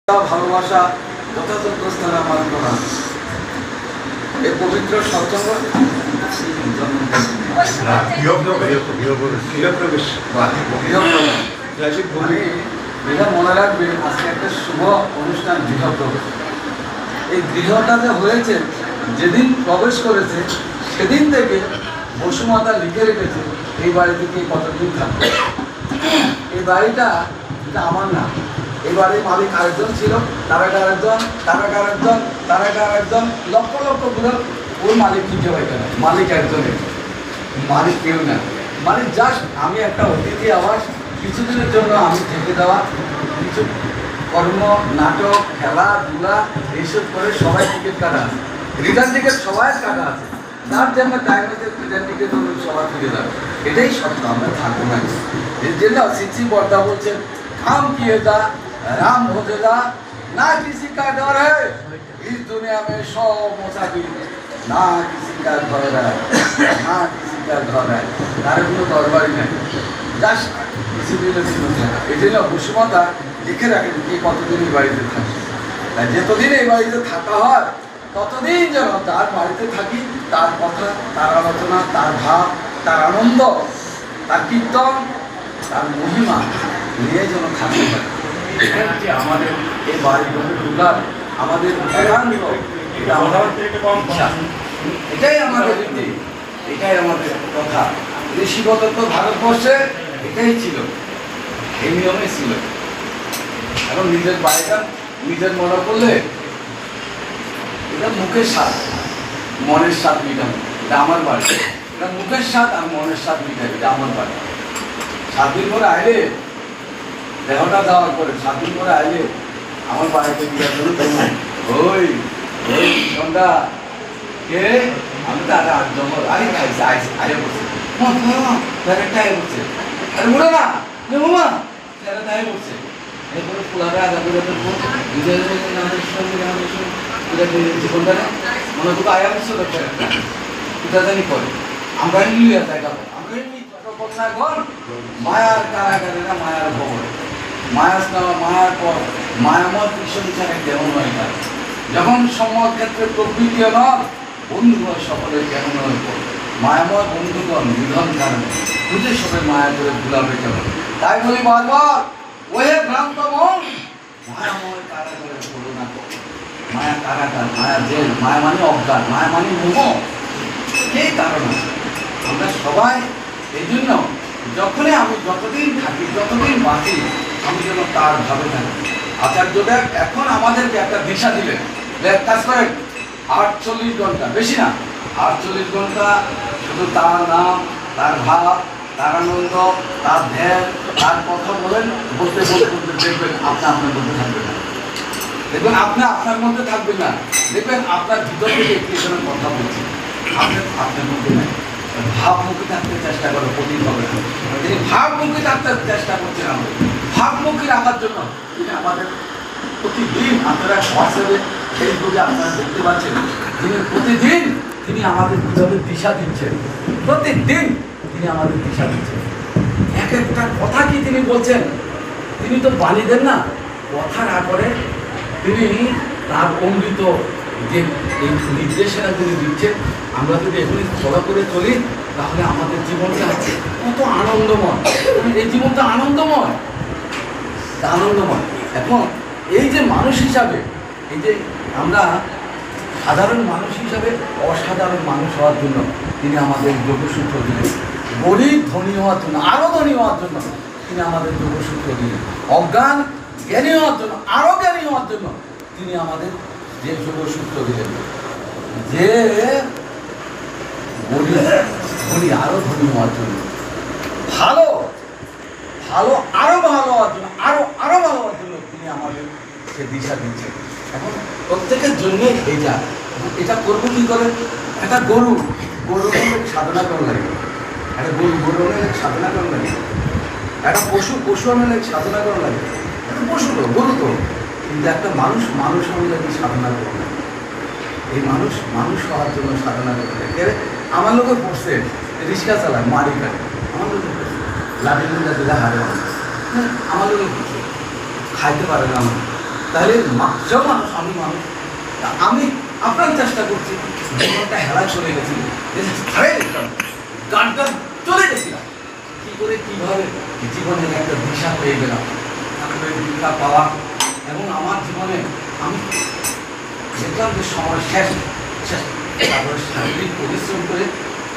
ভালোবাসা যথাযথ স্থানে আমার করা এই পবিত্র সৎসঙ্গ এটা মনে রাখবে আজকে একটা শুভ অনুষ্ঠান গৃহপ্রবেশ। এই গৃহটা যে হয়েছে যেদিন প্রবেশ করেছে সেদিন থেকে বসুমাতা লিখে রেখেছে এই বাড়িতে কে কতদিন থাকবে। এই বাড়িটা এটা আমার না, এই বাড়ির মালিক আরেকজন ছিল, তারাটা আরেকজন, তারাটা আরেকজন, তারাটা আরেকজন, লক্ষ লক্ষ গুলো ওই মালিক খুঁজে পাই কেন? মালিক একজনের, মালিক কেউ না। মালিক জাস্ট আমি একটা অতিথি আবাস, কিছুদিনের জন্য আমি থেকে দেওয়া, কিছু কর্ম নাটক খেলাধুলা এইসব করে সবাই টিকিট কাটা আছে, রিটার্ন টিকিট সবাই কাটা আছে, তার জন্য টাইম আছে রিটার্ন টিকিট সবাই ফিরে যাবে। এটাই সত্য, আমরা থাকবো না। এর জন্য সিচি বর্দা বলছেন काम किए जा राम होते जा ना किसी का डर है इस दुनिया में सौ मुसाफिर ना किसी का घर है ना किसी का घर है तार কোনো দরবারই নাই, জাস্ট ডিসিপ্লিনের মধ্যে এই জন্য বসুমাতা লিখে রাখেন কি কতদিন এই বাড়িতে থাকবে। তাই যতদিন এই বাড়িতে থাকা হয় ততদিন যেন তার বাড়িতে থাকি, তার কথা, তার আলোচনা, তার ভাব, তার আনন্দ, তার কীর্তন, তার মহিমা নিয়ে যেন থাকতে পারে। এটা হচ্ছে আমাদের এই বাড়ির ঢুকার আমাদের একান্ত, এটা আমাদের ইচ্ছা, এটাই আমাদের রীতি, এটাই আমাদের কথা। ঋষিগত তো ভারতবর্ষে এটাই ছিল, এই নিয়মে ছিল। এখন নিজের বাড়িটা নিজের মনে করলে এটা মুখের স্বাদ মনের স্বাদ মিটাবে, এটা আমার বাড়ি। এটা মুখের স্বাদ আর মনের স্বাদ মিটাবে, এটা আমার বাড়ি। 7 দিন পরে আইলে দেহটা দেওয়ার পরে 7 দিন পরে আইলে আমার বাড়িতে গিয়ে ওই ওই সন্ধ্যা কে আমি তো আরে জঙ্গল আরে খাইছে আরে বলছে আরে বলছে আরে মুড়ে না মামা তাই বলছে এরপরে ফুলারে আগে নিজের জীবনটা মনে করবো আয়া বলছে কোথা জানি করে আমরা নিয়ে জায়গা আমরা মায়ার কারাগারেরা মায়ার ভবন, মায়ার পর মায়াময় কৃষ্ণ ছাড়া কেমন হয় না। যখন সম্মত ক্ষেত্রে প্রকৃতি নয় বন্ধু হয় সকলের কেমন হয় পর মায়াময় বন্ধুগণ নিধন কারণে খুঁজে সবাই মায়া করে ভুলাবে কেমন। তাই বলি বারবার ওহে ভ্রান্ত মন মায়াময় কারাগারে পড়ো না। মায়া কারাগার, মায়া জেল, মায়া মানে অজ্ঞান, মায়া মানে মোহ। এই কারণ আমরা সবাই এই জন্য যখনই আমি যতদিন থাকি যতদিন বাঁচি আমি যেন তার ভাবে থাকি। আচার্যদেব এখন আমাদেরকে একটা দিশা দিলেন, কাজ করেন 48 ঘন্টা, বেশি না 48 ঘন্টা শুধু তার নাম, তার ভাব, তার আনন্দ, তার ধ্যান, তার কথা বলেন, বলতে বলতে বলতে দেখবেন আপনি আপনার মধ্যে থাকবেন না, দেখবেন আপনি আপনার মধ্যে থাকবেন না, দেখবেন আপনার ভিতর থেকে একটি কথা বলছে আপনি আপনার মধ্যে নাই। ভাবমুখী থাকতে চেষ্টা করো, প্রতি হবে তিনি ভাবমুখী থাকতে চেষ্টা করছেন। আমাদের ভাবমুখী রাখার জন্য তিনি আমাদের প্রতিদিন, আপনারা হোয়াটসঅ্যাপে ফেসবুকে আপনারা দেখতে পাচ্ছেন, তিনি প্রতিদিন তিনি আমাদের কিভাবে দিশা দিচ্ছেন, প্রতিদিন তিনি আমাদের দিশা দিচ্ছেন। এক একটা কথা কি তিনি বলছেন, তিনি তো বাণী দেন না, কথা না করে তিনি তার অমৃত যে এই নির্দেশনা তিনি দিচ্ছেন, আমরা যদি এগুলি ফলো করে চলি তাহলে আমাদের জীবনটা কত আনন্দময়। এই জীবনটা আনন্দময়, আনন্দময়। এখন এই যে মানুষ হিসাবে, এই যে আমরা সাধারণ মানুষ হিসাবে অসাধারণ মানুষ হওয়ার জন্য তিনি আমাদের যোগসূত্র দিলেন। গরিব ধনী হওয়ার জন্য, আরও ধনী হওয়ার জন্য তিনি আমাদের যোগসূত্র দিলেন। অজ্ঞান জ্ঞানী হওয়ার জন্য, আরও জ্ঞানী হওয়ার জন্য তিনি আমাদের যে যোগসূত্র দিলেন। যে ধনী আরো ধনী হওয়ার জন্য, ভালো ভালো আরো ভালো হওয়ার জন্য, আরো ভালো হওয়ার জন্য তিনি আমাদের সে দিশা দিচ্ছেন। এখন প্রত্যেকের জন্য এটা করবো কি করে? একটা গরু সাধনা করা লাগে, একটা গরু অনেক সাধনা করা লাগে, একটা পশু অনেক সাধনা করা লাগে। একটা পশু তো গরু তো, কিন্তু একটা মানুষ আমাদের সাধনা করবে। এই মানুষ হওয়ার জন্য সাধনা করতে গেলে আমার লোকে পড়ছে রিক্সা চালায়, মারি কাটে, আমার লোকে পড়ছে লাঠি দিলে হারে, আমার লোকে পড়ছে খাইতে পারে না, আমার তাহলে সেও মানুষ, আমি মানুষ। আমি আপনার চেষ্টা করছি, জীবনটা হেলায় চলে গেছিল, গানটা চলে গেছিলাম, কি করে কীভাবে জীবনের একটা দিশা পেয়ে গেলাম। তারপরে দিশা পাওয়া এবং আমার জীবনে আমি দেখলাম যে সময় শেষ শেষ। তারপরে শারীরিক পরিশ্রম করে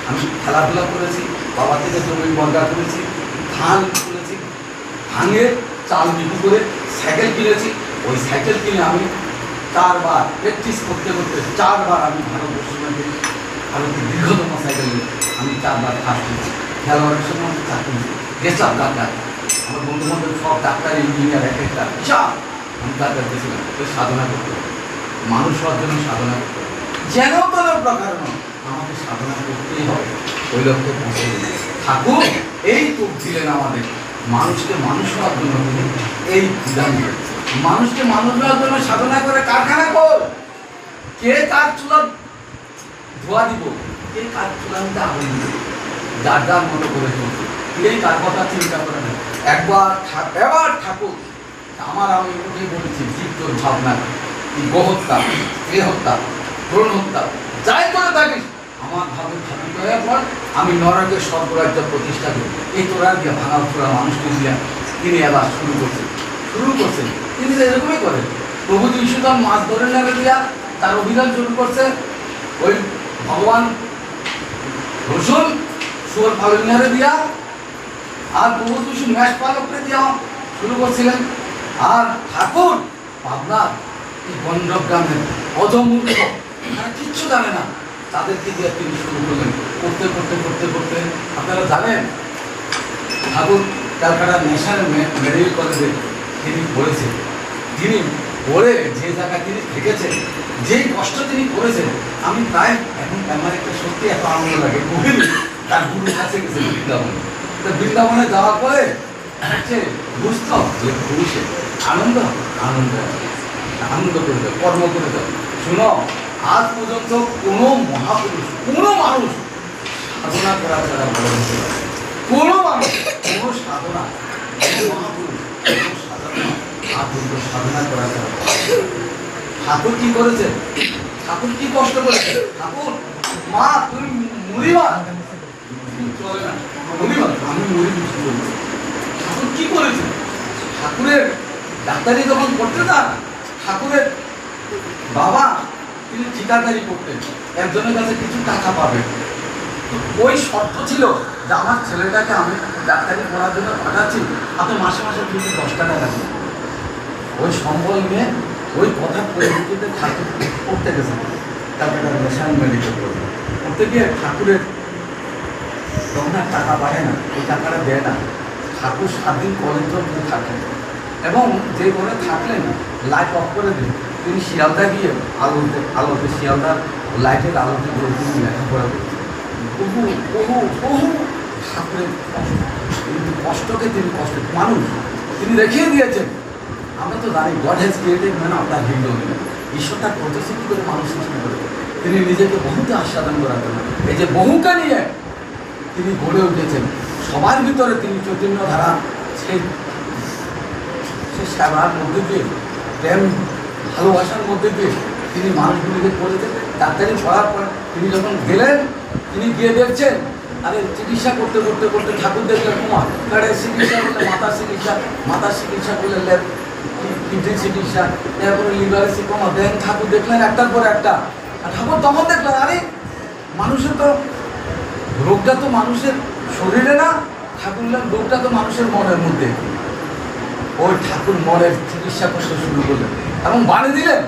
আমি খেলাধুলা করেছি, বাবা থেকে জমি বন্ধা করেছি, ধান করেছি, ধানের চাল বিক্রি করে সাইকেল কিনেছি। ওই সাইকেল কিনে আমি 4 বার প্র্যাকটিস করতে করতে 4 বার আমি ভারতবর্ষের ভারতের দীর্ঘতম সাইকেল আমি 4 বার ফার্স্ট হয়েছি। খেলোয়াড়ের সময় চাকরি গেছিলাম ডাক্তার, আমার বন্ধু বান্ধব সব ডাক্তার ইঞ্জিনিয়ার এক একটা বিশাল। আমি ডাক্তার গেছিলাম ওই সাধনা করতে হবে, মানুষ হওয়ার জন্য সাধনা করতে হবে, যেন কোনো প্রকার নয় আমাকে সাধনা করতেই হবে ওই লক্ষ্যে পৌঁছে দিলে। ঠাকুর এই রূপ দিলেন আমাদের, মানুষকে মানুষ হওয়ার জন্য তিনি এই বিধান দিলেন। মানুষকে মানুষ হওয়ার জন্য সাধনা করে কারখানা কর, কে কার চুলা ধোয়া দিব, কে কার চুলা মধ্যে আগুন দিব, যার যার মতো করে চলছে, এই কার কথা চিন্তা করে না। এবার ঠাকুর আমার, আমি উঠে বলেছি জীবটোর ভাবনা, গোহত্যা, এ হত্যা, ভ্রূণ হত্যা, যাই করে থাকিস আমার ভাবে স্থাপিত হয়ে পর আমি নরকের স্বর্গরাজ্য প্রতিষ্ঠা করি। এই তোরা দিয়ে ভাঙা ফোড়া মানুষকে দিয়ে তিনি এবার শুরু করছেন। তিনি এরকমই করেন। প্রভু যিশুদান মাছ ধরে নেবে দিয়া তার অভিযান শুরু করছে। ওই ভগবান রসুন শুয়োর পালনিহারে দিয়া, আর প্রভু যিশু মেষ পালককে দিয়া শুরু করছিলেন। আর ঠাকুর পাবনার এই গণ্ডক গ্রামের অজমূর্খ, কিচ্ছু জানে না, তাদেরকে দিয়ে তিনি শুরু করলেন। করতে করতে করতে করতে আপনারা জানেন ঠাকুর ক্যালকাটা ন্যাশনাল মেডিকেল কলেজে তিনি পড়েছেন। তিনি পড়ে যে জায়গায় তিনি থেকেছেন, যেই কষ্ট তিনি করেছেন, আমি প্রায় এখন আমার একটা সত্যি এত আনন্দ লাগে। কোহিনী তার গুরুর কাছে গেছে বৃন্দাবনে। তো বৃন্দাবনে যাওয়ার পরে হচ্ছে বুঝতে যে পুরুষে আনন্দ আনন্দ আনন্দ করে দাও, কর্ম করে দাও। শুনো, আজ পর্যন্ত কোনো মহাপুরুষ, কোনো মানুষ সাধনা করা ছাড়া বড় হতে পারে, কোনো মানুষ, কোনো সাধনা, কোনো মহাপুরুষ, কোনো সাধনা আজ পর্যন্ত সাধনা করা ছাড়া। ঠাকুর কি করেছেন? ঠাকুর কি কষ্ট করেছেন? ঠাকুর মা তুমি মুড়িবা চলে না, মুড়িবা আমি মুড়ি বুঝতে বলছি। ঠাকুর কি করেছেন? ঠাকুরের ডাক্তারি যখন করতে না, ঠাকুরের বাবা তিনি ঠিকাদারি করতেন, একজনের কাছে কিছু টাকা পাবেন। ওই শর্ত ছিল যে আমার ছেলেটাকে আমি ডাক্তারি পড়ার জন্য পাঠাচ্ছি, আপনি মাসে মাসে কিন্তু 10 টাকা রাখবেন। ওই সম্বল নিয়ে ওই কথার পরিপ্রেক্ষিতে ঠাকুর পড়তে গেছেন, তারপরে ন্যাশনাল মেডিকেল কলেজে পড়তে গিয়ে ঠাকুরের তখন আর টাকা পাঠায় না, এই টাকাটা দেয় না। ঠাকুর 7 দিন কলেজ থাকেন এবং যে ঘরে থাকলেন লাইট অফ করে দিন, তিনি শিয়ালদা গিয়ে আলোতে শিয়ালদার লাইটের আলোতে তিনি লেখাপড়া করছেন। বহু বহু বহু ঠাকুরের কিন্তু কষ্টকে তিনি কষ্ট মানুষ তিনি দেখিয়ে দিয়েছেন। আমরা তো জানি God has created man of the hill. ঈশ্বর তার প্রতিশ্রুতি করে মানুষ সৃষ্টি করে তিনি নিজেকে বহুতে আস্বাদন করার জন্য এই যে বহুকে নিয়ে তিনি গড়ে উঠেছেন। সবার ভিতরে তিনি চৈতন্য ধারা সেই সেবার মধ্যে দিয়ে, প্রেম ভালোবাসার মধ্যে দিয়ে তিনি মানুষগুলিকে করেছেন। ডাক্তারি পড়ার পর তিনি যখন গেলেন, তিনি গিয়ে দেখছেন আরে চিকিৎসা করতে করতে করতে ঠাকুর দেখলেন কুমার কারে চিকিৎসা করলে মাথার চিকিৎসা করলে কিডনি চিকিৎসা, এরপরে লিভারের চিকিৎসা দেন। ঠাকুর দেখলেন একটার পর একটা। আর ঠাকুর তখন দেখলেন আরে মানুষের তো রোগটা তো মানুষের শরীরে না, ঠাকুর রোগটা তো মানুষের মনের মধ্যে। ওই ঠাকুর মনের চিকিৎসা করতে শুরু করলেন এবং বানিয়ে দিলেন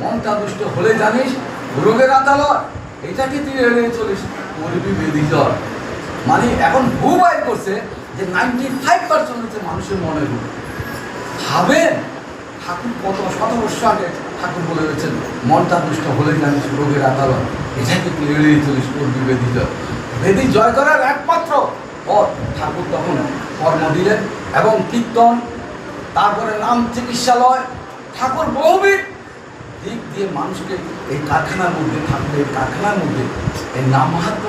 মনটা দুষ্ট হলে জানিস রোগের আদালত, এটাকে তুই এড়িয়ে চলিস করবি বেদি জ্বর। মানে এখন ভূ বাইর করছে যে 95% হচ্ছে মানুষের মনের রোগ। ভাবেন ঠাকুর কত শত বর্ষ আগে ঠাকুর বলে গেছেন মনটা দুষ্ট হলে জানিস রোগের আদালত, এটাকে তুই এড়িয়ে চলিস করবি বেদি জ্বর। বেদি জয় করার একমাত্র পথ ঠাকুর তখন কর্ম দিলেন এবং কীর্তন, তারপরে নাম চিকিৎসালয়। ঠাকুর বহুবিধ দিক দিয়ে মানুষকে এই কারখানার মধ্যে থাকবে, এই কারখানার মধ্যে এই নাম মাহাত্ম,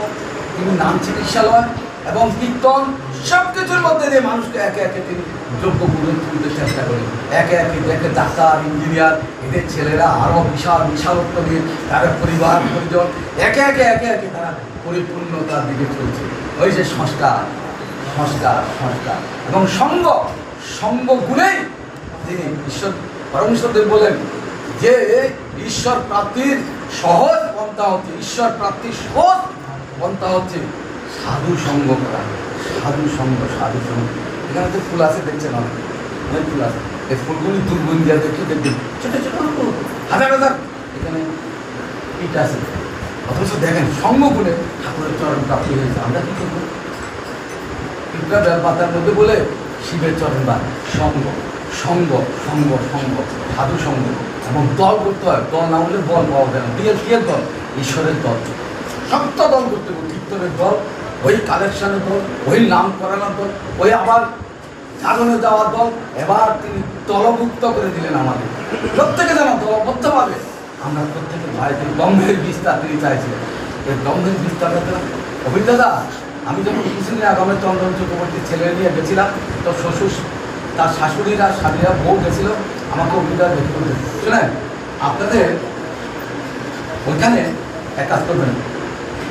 তিনি নাম চিকিৎসালয় এবং কীর্তন সব কিছুর মধ্যে দিয়ে মানুষকে একে একে তিনি যোগ্য করে তুলতে চেষ্টা করেন। একে একে দেখে ডাক্তার, ইঞ্জিনিয়ার, এদের ছেলেরা আরও বিশাল বিশালত্ব নিয়ে তারা পরিবার পরিজন একে একে একে একে তারা পরিপূর্ণতার দিকে চলছে। ওই যে সংস্কার সংস্কার সংস্কার এবং সঙ্গ গুণেই তিনি ঈশ্বর পরমেশ্বরদেব বলেন যে ঈশ্বর প্রাপ্তির সহজ পন্থা হচ্ছে, ঈশ্বর প্রাপ্তির সহজ পন্থা হচ্ছে সাধু সঙ্গ করা। সাধু সঙ্গ এখানে তো ফুল আছে, দেখছেন অনেক ফুল আছে। এই ফুলগুলি দুর্গন্ধিয়া দেখে দেখবেন ছোটো ছোটো হাজার হাজার এখানে ইট আছে। অথচ দেখেন সঙ্গ গুণে ঠাকুরের চরণ প্রাপ্তি হয়েছে। আমরা কি করবো? পিঁপড়া বেলপাতার মধ্যে বলে শিবের চরণ বা সঙ্গ সঙ্গ সঙ্গ সঙ্গ সাধু সঙ্গ এবং দল করতে হয়। দল না হলে বল পাওয়া যায় না। কিয়ের দল? ঈশ্বরের দল। শক্ত দল করতে হবে। কীর্তনের দল, ওই কালেকশনের দল, ওই নাম করানোর দল, ওই আবার জাগরণে যাওয়ার দল। এবার তিনি দলভুক্ত করে দিলেন আমাদের প্রত্যেকে যেন দলবদ্ধভাবে আমরা প্রত্যেকের বাড়িতে দম্ভের বিস্তার তিনি চাইছিলেন। এই দম্ভের বিস্তারটা অভিজ্ঞতা আমি যখন কিছুদিন আগামী চন্দন চক্রবর্তীর ছেলে নিয়ে গেছিলাম, তো শ্বশুর তার শাশুড়িরা স্বামীরা বউ গেছিল আমাকে অভিজ্ঞতা দেখতে বলতে, শুনেন আপনাদের ওইখানে এক কাজ করবেন,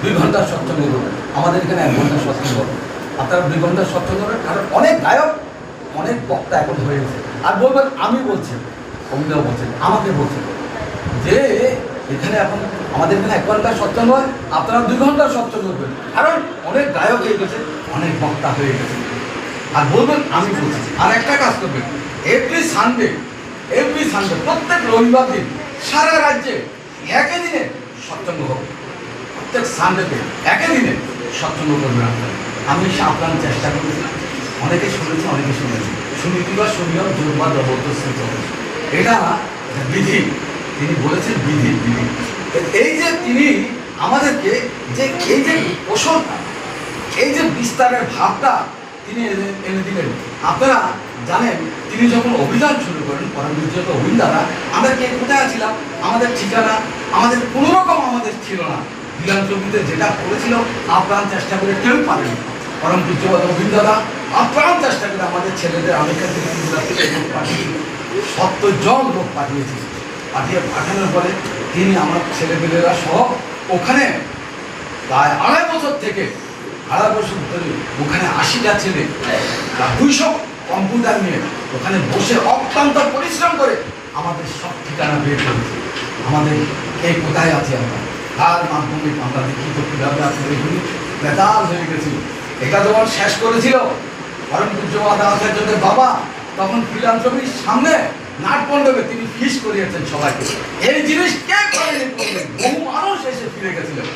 2 ঘন্টার সৎসঙ্গ করবেন। আমাদের এখানে 1 ঘন্টার সৎসঙ্গ করবেন। আপনারা 2 ঘন্টার সৎসঙ্গ করবেন। কারণ অনেক গায়ক, অনেক বক্তা এখন হয়ে গেছে। আর বলবেন আমি বলছি, অভিজ্ঞতা বলছেন, আমাকে বলছেন যে এখানে এখন আমাদের এখানে 1 ঘন্টার সৎসঙ্গ হয়, আপনারা 2 ঘন্টার সৎসঙ্গ করবেন। কারণ অনেক গায়ক হয়ে গেছে, অনেক বক্তা হয়ে গেছে। আর বলবেন আমি বলছি। আর একটা কাজ করবেন, এভরি সানডে প্রত্যেক রবিবার দিন সারা রাজ্যে একই দিনে সৎসঙ্গ হবে। প্রত্যেক সানডেতে একই দিনে সৎসঙ্গ করবেন আপনারা। আমি সাবধান চেষ্টা করেছি, অনেকে শুনেছি, অনেকে শুনেছি। শুনিতি বা শুনিও দুর্বা জবরদস্তি চলেছে, এটা বিধি। তিনি বলেছেন বিধি। এই যে তিনি আমাদেরকে যে এই যে পোষণটা, এই যে বিস্তারের ভাবটা তিনি এনে দিলেন। আপনারা জানেন তিনি যখন অভিযান শুরু করেন পরমপূজ্য অভিন্দারা, আমরা কে কোথায় ছিলাম, আমাদের ঠিকানা আমাদের কোনো রকম আমাদের ছিল না। লীলাঞ্চবিতে যেটা করেছিল আপ্রাণ চেষ্টা করে কেউ পারেনি। পরমপূজ্য অভিন্দারা আপ্রাণ চেষ্টা করে আমাদের ছেলেদের আমেরিকা থেকে লোক পাঠিয়ে 70 জন লোক পাঠিয়েছি। পাঠানোর পরে তিনি আমার ছেলেমেয়েরা সহ ওখানে প্রায় 2.5 বছর থেকে 2.5 বছর ধরে ওখানে 80টা ছেলে 200 কম্পিউটার নিয়ে ওখানে বসে অত্যন্ত পরিশ্রম করে আমাদের সব ঠিকানা বের করেছে। আমাদের কে কোথায় আছে, আমরা তার মাধ্যমে আমরা লিখিত কীভাবে আছে এগুলি বেতাল হয়ে গেছিল। এটা যখন শেষ করেছিল পরমপূজ্য আচার্যদের বাবা, তখন ফিলান্থ্রপির সামনে নাটমণ্ডপে তিনি ফিস করিয়েছেন সবাইকে। এই জিনিস কে করেনি? বহু মানুষ এসে ফিরে গেছিলেন।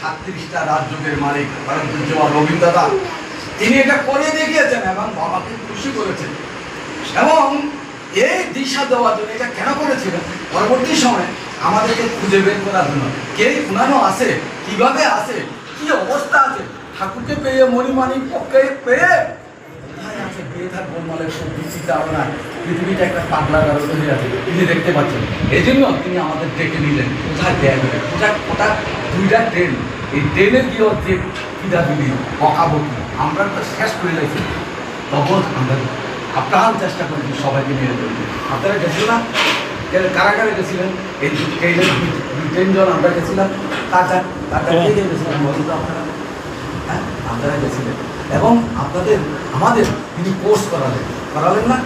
37টা রাজযোগের মালিক পরমপূজ্য রবীন্দ্রদা, তিনি এটা করে দেখিয়েছেন এবং বাবাকে খুশি করেছেন। এবং এই দিশা দেওয়ার জন্য এটা কেন করেছিলেন? পরবর্তী সময়ে আমাদেরকে খুঁজে বের করার জন্য কে পুরানো আছে, কিভাবে আছে, কি অবস্থা আছে, ঠাকুরকে পেয়ে মণিমাণিক পক্ষে পেয়ে পৃথিবীটা একটা পাগলা গারদ হয়ে আছে, তিনি দেখতে পাচ্ছেন। এই জন্য তিনি আমাদের ডেকে নিলেন। কোথায় দেয় ওটা 2টা ট্রেন, এই ট্রেনে কি হচ্ছে কিদাবিলি বকাবকি আমরা তো শেষ করে গেছি। তখন আমরা আপ্রাণ চেষ্টা করেছি সবাইকে নিয়ে যাবেন। আপনারা গেছিল না? কারা কারা গেছিলেন? এই ট্রেনের 2-3 জন আমরা গেছিলাম। কাটা গেছিলাম বলুন তো আপনারা? হ্যাঁ, আপনারা গেছিলেন। এবং আমাদের তিনি কোর্স করালেন না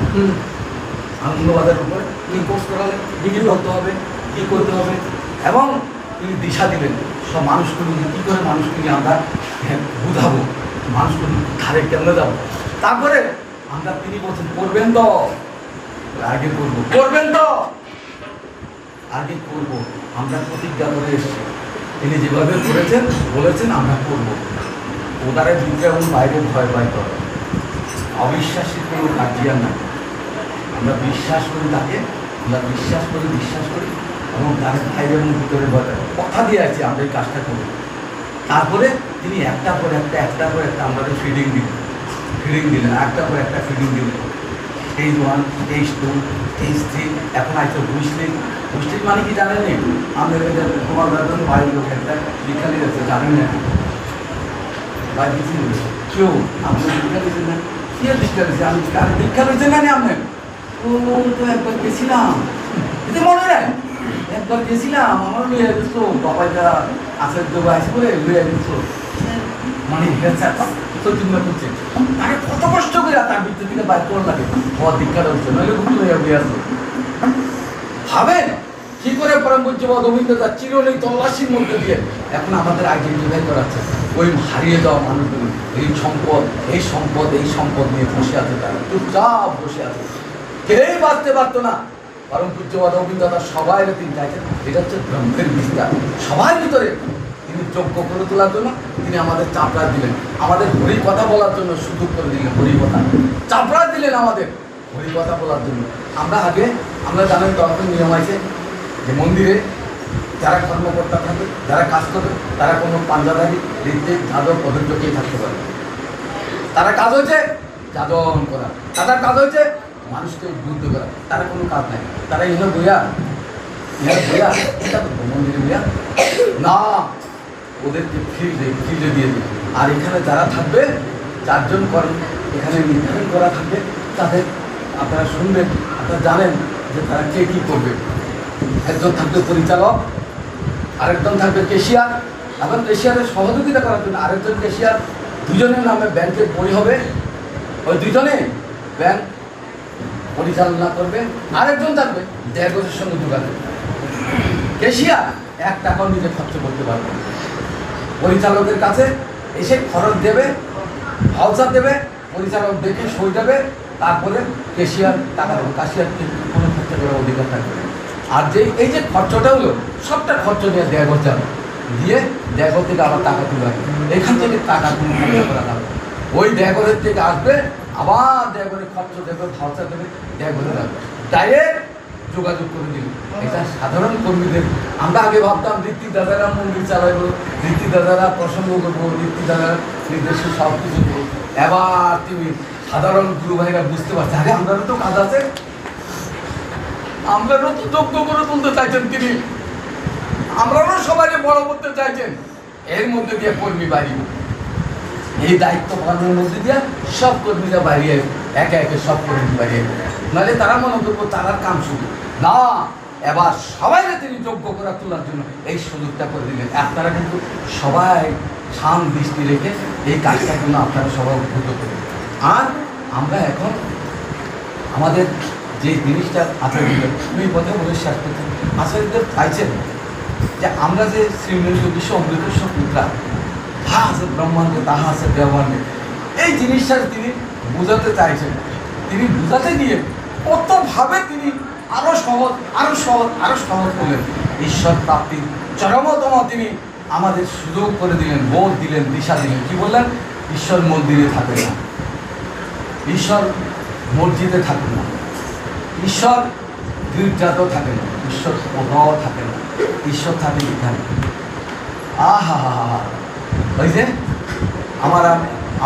আনন্দবাদের উপরে, তিনি কোর্স করালেন ডিগ্রি করতে হবে, কী করতে হবে, এবং তিনি দিশা দিলেন সব মানুষগুলো কী করে মানুষগুলি আমরা বুঝাবো, মানুষগুলি ধারে কেমনে যাবো। তারপরে তিনি বলছেন করবেন তো, আগে করবেন তো, আগে করবো। আমরা প্রতিজ্ঞা করে এসেছি, তিনি যেভাবে করেছেন বলেছেন আমরা করবো। ওদারে ভিতরে এবং বাইরে ভয় করে অবিশ্বাসের কোনো কার্জিয়ার নাই। আমরা বিশ্বাস করি তাকে, আমরা বিশ্বাস করি এবং তার বাইরে এবং ভিতরে ভয় কথা দিয়ে আছি আমরা এই কাজটা করি। তারপরে তিনি একটার পর একটা আমাদের ফিডিং দিলেন, একটার পর একটা ফিডিং দিলেন। Stage 1, Stage 2, Stage 3, এখন আছে বুঝলি মানে কি জানেন? আমাদের তোমার বেতন 22 লোক একটা লিখালি আছে, জানেন না? 22 কেউ আপনার দীক্ষা দিয়েছেন না? কে দীক্ষা দিয়েছে? আমি আর দীক্ষা দিয়েছেন না আপনি? ও তো একবার গেছিলাম, এতে মনে নেই? একবার গেছিলাম, আমার লইয়া গেছো বাবাইটা আচার্য বাইস করে লইয়া গেছো, মানে চৈতন্য করছে তাকে কত কষ্ট করে তার ভিতর থেকে বাইর করা লাগে হওয়ার দীক্ষা হচ্ছে, নইলে ঘুরতে হইয়া বই আসো। ভাবেন কি করে পরম পূজ্যপাদ অবিন্দতা চিরনেই তল্লাশির মধ্যে দিয়ে এখন আমাদের আইডেন্টিফাই করাচ্ছে ওই হারিয়ে যাওয়া মানুষগুলো। এই সম্পদ এই সম্পদ এই সম্পদ নিয়ে বসে আছে, তারা চুপচাপ বসে আছে, কেউই বাঁচতে পারতো না। পরম পূজ্যপাদ অবিন্দতা সবাই তিনি চাইছেন, এটা হচ্ছে ব্রহ্মের বিস্তার সবার ভিতরে। তিনি যোগ্য করে তোলার জন্য তিনি আমাদের চাপড়া দিলেন, আমাদের হরি কথা বলার জন্য সুযোগ করে দিলেন, হরি কথা চাপড়া দিলেন আমাদের হরি কথা বলার জন্য। আমরা জানেন তখন নিয়ম আছে যে মন্দিরে যারা কর্মকর্তা থাকে, যারা কাজ করবে, তারা কোনো পাঞ্জাদারি ঋত্বিক যাদব পদযোগেই থাকতে পারে। তারা কাজ হয়েছে যাদন করা, তাদের কাজ হয়েছে মানুষকে উদ্বুদ্ধ করা, তারা কোনো কাজ নাই। তারা ইনো বইয়া এটা মন্দিরে বইয়া না, ওদেরকে ফিল্ডে দিয়ে দিই। আর এখানে যারা থাকবে 4 জন করেন এখানে নির্ধারণ করা থাকবে, তাদের আপনারা শুনবেন, আপনারা জানেন যে তারা কে কী করবে। একজন থাকবে পরিচালক, আরেকজন থাকবে ক্যাশিয়ার, এখন ক্যাশিয়ারের সহযোগিতা করার জন্য আরেকজন ক্যাশিয়ার, দুজনের নামে ব্যাংকের বই হবে, ওই দুজনে ব্যাংক পরিচালনা করবে। আরেকজন থাকবে ড্যাগোসের সঙ্গে যোগাযোগ। ক্যাশিয়ার 1 টাকাও নিজে খরচ করতে পারবে, পরিচালকের কাছে এসে খরচ দেবে, ভাউচার দেবে, পরিচালক দেখে সই দেবে, তারপরে ক্যাশিয়ার টাকা দেবে। ক্যাশিয়ার কোনো খরচা করার অধিকার থাকবে। আর এই যে খরচটা হলো সবটা খরচ নিয়ে ড্যাগর যাবে, দিয়ে ড্যাগর থেকে আবার টাকা তুলে আসবে, এখান থেকে টাকা কোনো খরচা করা যাবে। ওই ড্যাগরের থেকে আসবে, আবার ড্যাগরের খরচ দেবে, ভাউচার দেবে, ড্যাগরে যাবে, ডাইরেক্ট যোগাযোগ করে দিল। এটা সাধারণ কর্মীদের। আমরা আগে ভাবতাম ঋত্বিক দাদারা মন্দির চালাইবো, ঋত্বিক দাদারা প্রসঙ্গ করবো, ঋত্বিক দাদার নির্দেশে সব কিছু করবো। এবার তুমি সাধারণ গুরু ভাইরা বুঝতে পারছে, আরে আমারও তো কাজ আছে, আমরাও তো যোগ্য করে তুলতে চাইছেন তিনি, আমরাও সবাইকে বড় করতে চাইছেন। এর মধ্যে দিয়ে কর্মী বাড়িব, এই দায়িত্ব পালনের মধ্যে দিয়ে সব কর্মীরা বাড়িয়ে একে একে সব কর্মী বাড়িয়ে, নাহলে তারা মনে করবো তারার কাম শুরু না। এবার সবাইকে তিনি যোগ্য করে তোলার জন্য এই সুযোগটা করে দিলেন। আপনারা কিন্তু সবাই শান দৃষ্টি রেখে এই কাজটার জন্য আপনারা সবাই উদ্বুদ্ধ করবেন। আর আমরা এখন আমাদের যে জিনিসটা আচার্যদের তুমি কথা বলে শেষ করছি, আচার্যদের চাইছেন যে আমরা যে শ্রীমন্ত বিশ্ব অমৃতেশ্বর পুত্রা, তাহা আছে ব্রহ্মাণ্ডে, তাহা আছে দেওয়াণ্ডে, এই জিনিসটা তিনি বোঝাতে চাইছেন। তিনি বোঝাতে গিয়ে কতভাবে তিনি আরো সহজ করলেন। ঈশ্বর প্রাপ্তির চরমতম তিনি আমাদের সুযোগ করে দিলেন, বোধ দিলেন, দিশা দিলেন। কি বললেন? ঈশ্বর মন্দিরে থাকেন না, ঈশ্বর মসজিদে থাকেন না, ঈশ্বর গির্জাতেও থাকে না, ঈশ্বর কোথাও থাকে না, ঈশ্বর থাকে এখানে। আহা হা হা, ওই যে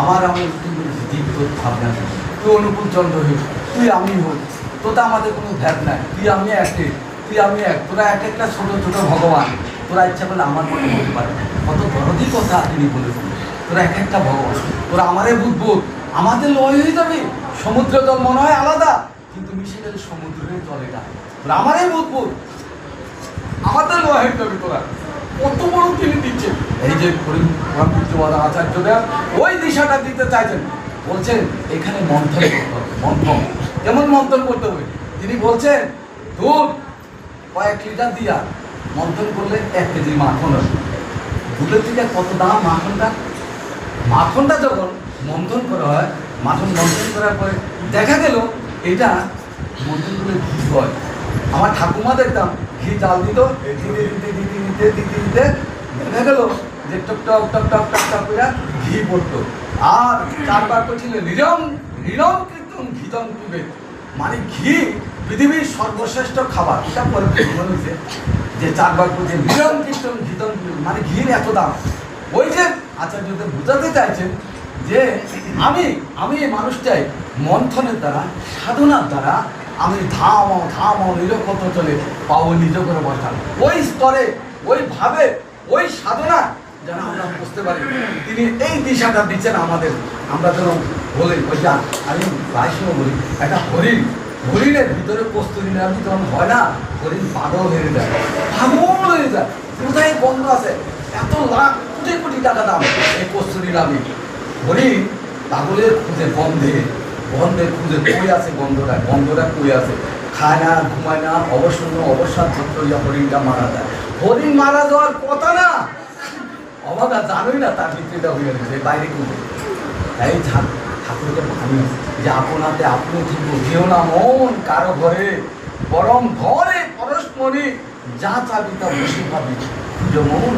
আমার আমি জীব তোর ভাবনা, তুই অনুকূল চন্দ্র হই, তুই আমি হই, তোটা আমাদের কোনো ভেদ নাই, তুই আমি একে, তুই আমি এক, তোরা এক একটা ছোটো ছোটো ভগবান, তোরা ইচ্ছা করলে আমার মনে হতে পারে। কত দরদি কথা তিনি বলেছেন, তোরা এক একটা ভগবান, তোরা আমারে বুঝবুধ, আমাদের লয় হয়ে যাবে। সমুদ্র জল মনে হয় আলাদা, কিন্তু মিশে গেলে সমুদ্রের জল এটা, তোরা আমারে বুঝবুধ, আমাদের লয় হয়ে যাবে। তোরা কত বড় তিনি দিচ্ছেন। এই যে পরমপূজ্যপাদ আচার্যদেব ওই দিশাটা দিতে চাইছেন, বলছেন এখানে মন্থন করতে হবে। মন্থন কেমন মন্থন করতে হবে? তিনি বলছেন দুধ কয়েক লিটার দিয়া মন্থন করলে 1 কেজি মাখন হবে। দুধের থেকে কত দাম মাখনটা? মাখনটা যখন মন্থন করা হয়, মাখন মন্থন করার পরে দেখা গেল এটা মন্থন করে ঘি হয়। আমার ঠাকুমা দেখতাম ঘি জাল দিত, দিতে দেখা গেল যে টক টক টক টক টক টক করে ঘি পড়তো। আর 4 বাক্য ছিল নিরম কীর্তন ঘিতন পিবে, মানে ঘি পৃথিবীর সর্বশ্রেষ্ঠ খাবার। এটা পরে মনে হয়েছে যে 4 বাক্য যে নিরম কীর্তন ঘিতন পিবে, মানে ঘির এত দাম। ওই যে আচার্যদের বোঝাতে চাইছেন যে আমি মানুষটাই মন্থনের দ্বারা, সাধনার দ্বারা আমি ধাম নিরকত চলে পাবো নিজ করে বসান। ওই স্তরে, ওইভাবে, ওই সাধনা যেন আমরা বুঝতে পারি তিনি এই দিশাটা দিচ্ছেন আমাদের। আমরা যেন বলি ওই যা আমি প্রায় সময় বলি একটা হরিণের ভিতরে কস্তুরী নামি যখন হয় না, হরিণ পাগল হয়ে যায়, পাগল হয়ে যায়, কোথায় বন্ধ আছে, এত লাখ কোটি কোটি টাকা দাম এই কস্তুরী নামি। হরিণ পাগলের খুঁজে বন্ধে খুঁজে কই আছে, বন্ধটা কই আছে, খায় না, ঘুমায় না, অবসাদ হইয়া হরিণটা মারা যায়। হরিণ মারা যাওয়ার কথা না, অবাধা জানোই না তার ভিতরেটা হয়ে গেছে বাইরে খুঁজে। তাই ঠাকুরকে ভাবি যে আপনাতে আপনি থাকবো, যেও না মন কারো ঘরে, বরং ঘরে পরস্পরে যা চাবি তা বসে ভাবি, পুজো মন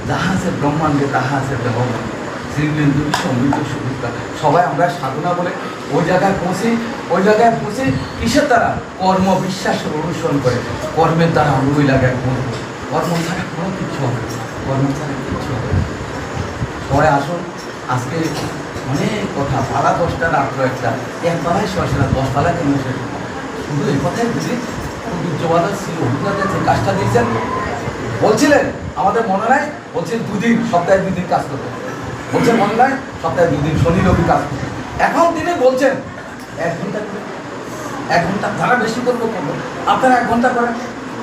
যাহা আছে ব্রহ্মাণ্ডে তাহা আছে দেহমান, শ্রীলিন্দু সমৃদ্ধ সুবিধা। সবাই আমরা সাধনা বলে ওই জায়গায় পৌঁছি কিসের দ্বারা? কর্ম বিশ্বাসের অনুসরণ করে, কর্মের দ্বারা আমরা ওই জায়গায় পৌঁছবো। কর্ম ছাড়া কোনো কিছু হবে, সবাই আসুন। আজকে অনেক কথা, পাড়া 10টা রাত্র একটা, একতলায় শেষ না, 10 তলায় কেন শেষ? শুধু এই কথাই বুঝি উজ্জ্বলতা ছিল, অভিজ্ঞতা যে কাজটা দিয়েছেন বলছিলেন আমাদের মনে নাই, বলছেন 2 দিন, সপ্তাহে 2 দিন কাজ করতে বলছেন, মনে নাই সপ্তাহে 2 দিন শনি রবি কাজ করতে। এখন তিনি বলছেন 1 ঘন্টা করে, 1 ঘন্টা যারা বেশি করবো আপনারা 1 ঘন্টা করেন,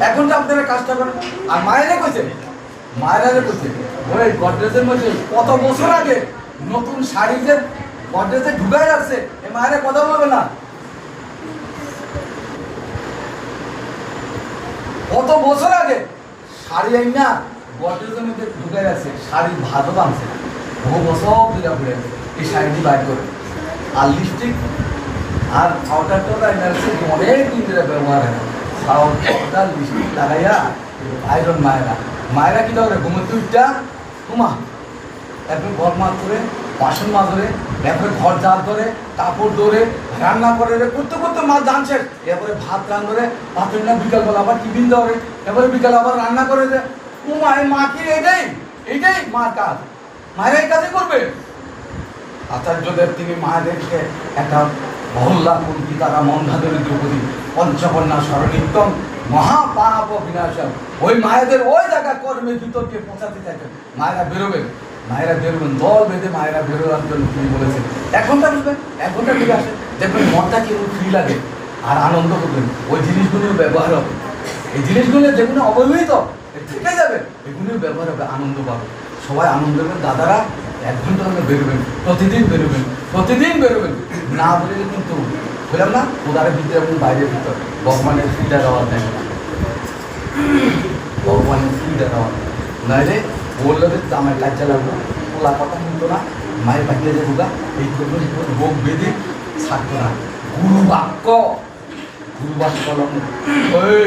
1 ঘন্টা আপনারা কাজটা করেন। আর মায়েরা কইছে ওই গডরেজের মধ্যে কত বছর আগে নতুন শাড়ি যে গডরেজে ঢুকাই রাখছে, এই মায়েরা কথা বলবে না, কত বছর আগে শাড়ি আই না গডরেজের মধ্যে ঢুকাই রাখছে, শাড়ি ভাতও বানছে, বহু বছর ধরে ঘুরে এই শাড়িটি বাইর করে। আর লিপস্টিক আর পাউডারটা অনেক দিন ধরে ব্যবহার হয়, পাউডার লিপস্টিক লাগাইয়া আয়রন মায়েরা কি করে ঘুমোতে উঠটা তোমা এরপরে ঘর মাছ ধরে, বাসন মাছ ধরে, এরপরে ঘর জাল ধরে, কাপড় ধরে, রান্না করে করতে মাছ জানছে, এরপরে ভাত রান ধরে, ভাত রান্না বিকালবেলা আবার টিফিন ধরে, এরপরে বিকালে আবার রান্না করে দেয়। মা কি এইটাই মার কাজ, মায়েরা এই কাজই করবে। আচার্যদেব তিনি মায়েদেরকে একটা মহল্লা কুন্তি তারা মন্ধাদেবী দ্রৌপদী পঞ্চকন্যা স্মরণিত্যম মহাপাপ বিনাশন, ওই মায়েদের ওই জায়গা কর্মের ভিতরকে পৌঁছাতে চাইছেন। মায়েরা বেরোবেন, দল বেঁধে মায়েরা বেরোবার জন্য তিনি বলেছেন 1 ঘন্টা ঢুকবেন, 1 ঘন্টা ঢুকে আসে, দেখবেন মনটা কিরকম ফ্রি লাগে আর আনন্দ করবেন। ওই জিনিসগুলোর ব্যবহার হবে, এই জিনিসগুলো যেগুলো অবহেলিত থেকে যাবে, এগুলোর ব্যবহার হবে, আনন্দ পাবে, সবাই আনন্দ করবেন। দাদারা 1 ঘন্টা হলে বেরোবেন, প্রতিদিন বেরোবেন, না বেরোলে কিন্তু বললাম না ওদারের ভিতরে এবং বাইরের ভিতর ভগবানের ফ্রিটা দেওয়ার নেই, নাইলে বললে আমার কাজটা লাগবো, ওলা কথা শুনতো না, মায়ের বাড়িতে যে ঢুকা এই করবো ভোগ বেঁধে ছাড়তো না। গুরু বাক্য ওই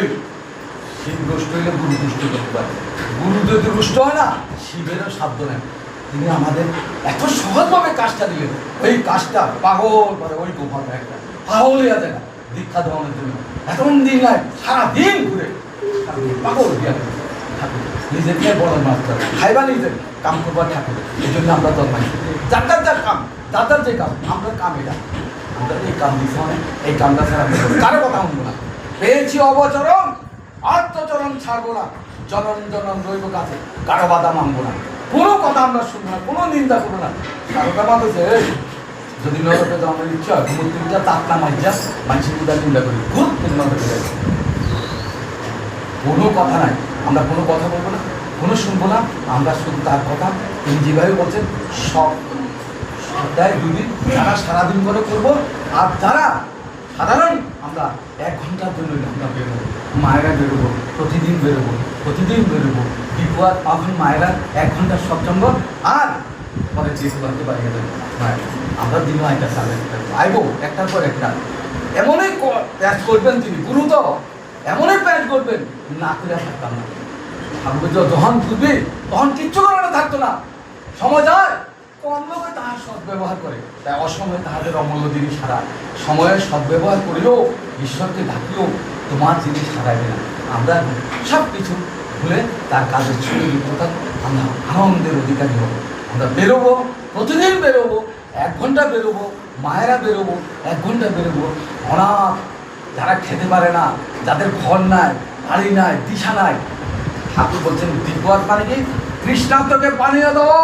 শিব দুষ্ট হইলে গুরু দুষ্ট করতে পারে, গুরু যদি রুষ্ট হয় না শিবেরও সাধ্য নেই। তিনি আমাদের এত সহজভাবে কাজটা দিলেন, ওই কাজটা পাগল করে ওই গোপাল একটা পাগল হইয়া যায় না দীক্ষা দেওয়ানোর জন্য, এখন দিন নাই সারাদিন ঘুরে পাগল হইয়া ঠাকুর নিজের নিয়ে বড় মাস্টার খাইবা নিজের কাম করবার ঠাকুর। এই জন্য আমরা জন্মাই যার কাম যার যে কাম, আমরা কাম এটা আমরা এই কাম দিচ্ছি, এই কামটা ছাড়া কারো কথা শুনবো না। পেয়েছি অবচরণ আত্মচরণ ছাড়বো না, জনম রইব কাছে, কারো বাধা মানবো না, কোনো কথা আমরা শুনবো না, কোনো নিন্দা করবো না। কারোটা মানছে যদি নরকে আমার ইচ্ছা হয় মূর্তিটা তাপনা মাইজা মানুষের পূজা নিন্দা করি, খুব নরকে যাই, কোনো কথা নাই, আমরা কোনো কথা বলবো না, কোনো শুনবো না, আমরা শুধু তার কথা তিনি যেভাবে বলছেন সপ্তাহে 2 দিন যারা সারাদিন করে করবো, আর যারা সাধারণ আমরা 1 ঘন্টার জন্য আমরা বেরোবো, মায়েরা বেরোবো, প্রতিদিন বেরোবো বিপদ এখন মায়েরা 1 ঘন্টার সৎসঙ্গ, আর পরে যেহেতু বাড়তে পারি মায়েরা আমরা দিনও একটা চালে আইবো একটার পর একটা, এমনই প্যাচ করবেন তিনি গুরু তো এমনই প্যাচ করবেন না করে থাকতাম না, ঠাকুর যখন বুঝবি তখন কিচ্ছু করানো থাকতো না, সময় যায় কর্মকে তাহার সদ্ব্যবহার করে, তাই অসময়ে তাহাদের অমূল্য জিনিস হারায়, সময়ের সদ্ব্যবহার করিলেও ঈশ্বরকে ডাকিও তোমার জিনিস হারাইবে না। আমরা সব কিছু ভুলে তার কাজের ছবি লিপ্ততা আমরা আনন্দের অধিকারী হব। আমরা বেরোবো, প্রতিদিন বেরোবো, 1 ঘন্টা বেরোবো, মায়েরা বেরোবো, 1 ঘন্টা বেরোবো, অনাথ যারা খেতে পারে না, যাদের ঘর নাই, বাড়ি নাই, দিশা নাই, ঠাকুর বলছেন বিপদ মানে কি তৃষ্ণার্তকে পানীয় দেওয়া,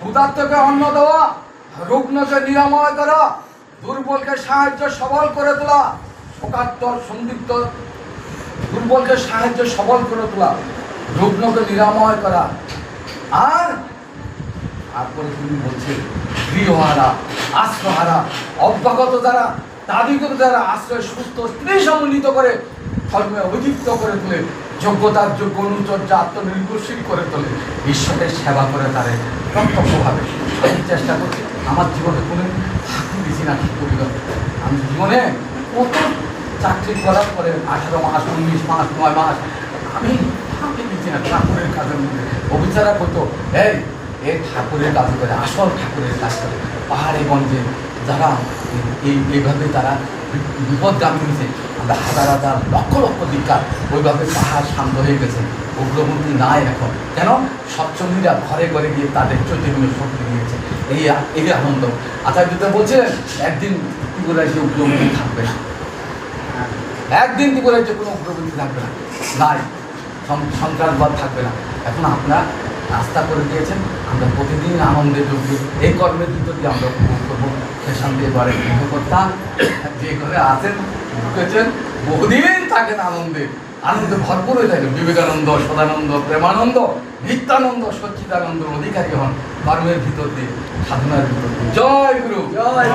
ক্ষুধার্তকে অন্ন দেওয়া, রুগ্নকে নিরাময় করা, দুর্বলকে সাহায্য সবল করে তোলা, শোকার্তর সন্দিগ্ধ দুর্বলকে সাহায্য সবল করে তোলা, রুগ্নকে নিরাময় করা। আর তারপরে তুমি বলছে গৃহহারা, আশ্রয়হারা, অভ্যাগত যারা, তাদেরকে যারা আশ্রয় সুস্থ স্ত্রী সম্মিলিত করে ধর্মে অভিযুক্ত করে তোলে, যোগ্যতার যোগ্য অনুচর্যা আত্মনির্ভরশীল করে তোলে, ঈশ্বরের সেবা করে তারে প্রত্যক্ষভাবে। আমি চেষ্টা করছি, আমার জীবনে কোনো ফাঁকি দিছি না ঠিক পরিবার। আমি জীবনে কত চাকরি করার পরে 18 মাস, 19 মাস, 9 মাস আমি ফাঁকি দিচ্ছি না ঠাকুরের কাজের মধ্যে। অভিচারা করতো এই ঠাকুরের কাজ করে, আসল ঠাকুরের কাজ করে। পাহাড়ে গঞ্জে যারা এইভাবে তারা বিপদগামী হয়েছে, আমরা হাজার হাজার লক্ষ লক্ষ দীক্ষার ওইভাবে পাহাড় শান্ত হয়ে গেছে, উগ্রপন্থী নাই এখন। কেন? সৎসঙ্গীরা ঘরে ঘরে গিয়ে তাদের চৈতন্য শক্তি দিয়েছে। এই আনন্দ। আচার্য বলছিলেন একদিন ত্রিপুরায় যে উগ্রপন্থী থাকবে না, একদিন ত্রিপুরায় যে কোনো উগ্রপন্থী থাকবে না, নাই সন্ত্রাসবাদ থাকবে না। এখন আপনারা আস্থা করে দিয়েছেন, আমরা প্রতিদিন আনন্দের যোগ্য এই কর্মের ভিতর দিয়ে আমরা উপভোগ করবো। সেখান দিয়ে ঘরে গৃহকর্তা যে ঘরে আছেন ঢুকেছেন বহুদিন থাকেন আনন্দে, আনন্দে ভরপুর হয়ে থাকেন। বিবেকানন্দ, সদানন্দ, প্রেমানন্দ, নিত্যানন্দ, সচ্চিদানন্দ অধিকারী হন কর্মের ভিতর দিয়ে, সাধনার ভিতর দিয়ে। জয় গুরু, জয়।